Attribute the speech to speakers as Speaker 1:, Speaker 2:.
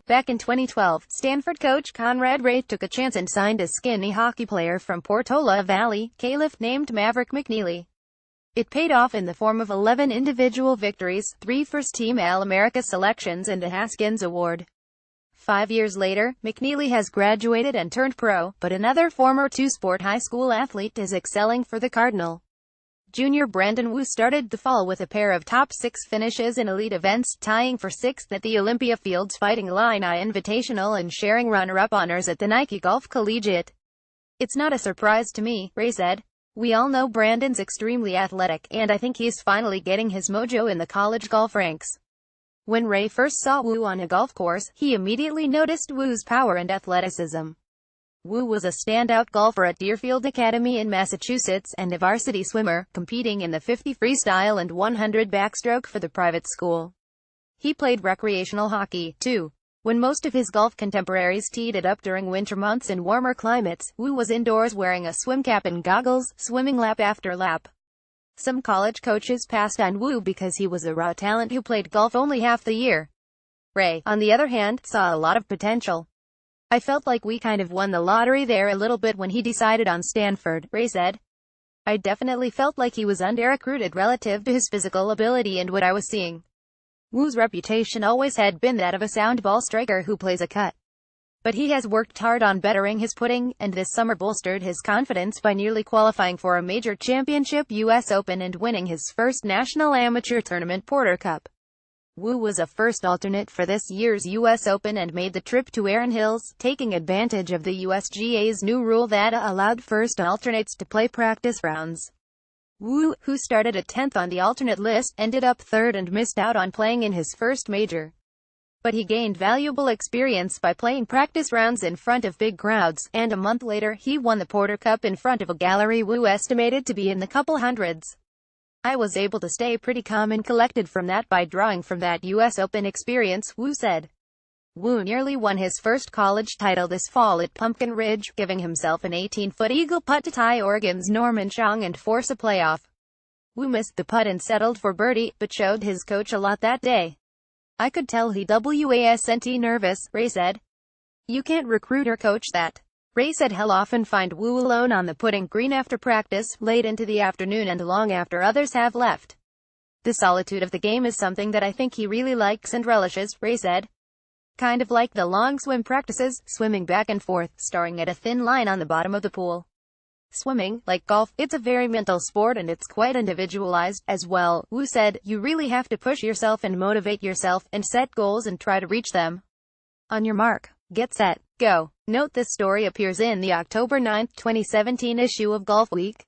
Speaker 1: Back in 2012, Stanford coach Conrad Ray took a chance and signed a skinny hockey player from Portola Valley, Caliph, named Maverick McNeely. It paid off in the form of 11 individual victories, 3 first-team All-America selections and a Haskins Award. 5 years later, McNeely has graduated and turned pro, but another former two-sport high school athlete is excelling for the Cardinal. Junior Brandon Wu started the fall with a pair of top 6 finishes in elite events, tying for 6th at the Olympia Fields Fighting Illini Invitational and sharing runner-up honors at the Nike Golf Collegiate. "It's not a surprise to me," Ray said. "We all know Brandon's extremely athletic, and I think he's finally getting his mojo in the college golf ranks." When Ray first saw Wu on a golf course, he immediately noticed Wu's power and athleticism. Wu was a standout golfer at Deerfield Academy in Massachusetts, and a varsity swimmer, competing in the 50 freestyle and 100 backstroke for the private school. He played recreational hockey, too. When most of his golf contemporaries teed it up during winter months in warmer climates, Wu was indoors wearing a swim cap and goggles, swimming lap after lap. Some college coaches passed on Wu because he was a raw talent who played golf only half the year. Ray, on the other hand, saw a lot of potential. "I felt like we kind of won the lottery there a little bit when he decided on Stanford," Ray said. "I definitely felt like he was under-recruited relative to his physical ability and what I was seeing." Wu's reputation always had been that of a sound ball striker who plays a cut. But he has worked hard on bettering his putting, and this summer bolstered his confidence by nearly qualifying for a major championship US Open and winning his first national amateur tournament Porter Cup. Wu was a first alternate for this year's US Open and made the trip to Erin Hills, taking advantage of the USGA's new rule that allowed first alternates to play practice rounds. Wu, who started at 10th on the alternate list, ended up 3rd and missed out on playing in his first major. But he gained valuable experience by playing practice rounds in front of big crowds, and a month later, he won the Porter Cup in front of a gallery Wu estimated to be in the couple hundreds. "I was able to stay pretty calm and collected from that by drawing from that US Open experience," Wu said. Wu nearly won his first college title this fall at Pumpkin Ridge, giving himself an 18-foot eagle putt to tie Oregon's Norman Chong and force a playoff. Wu missed the putt and settled for birdie, but showed his coach a lot that day. "I could tell he wasn't nervous," Ray said. "You can't recruit or coach that." Ray said he'll often find Wu alone on the putting green after practice, late into the afternoon and long after others have left. "The solitude of the game is something that I think he really likes and relishes," Ray said. "Kind of like the long swim practices, swimming back and forth, staring at a thin line on the bottom of the pool. Swimming, like golf, it's a very mental sport and it's quite individualized, as well," Wu said. "You really have to push yourself and motivate yourself, and set goals and try to reach them. On your mark, get set, go." Note this story appears in the October 9, 2017 issue of Golf Week.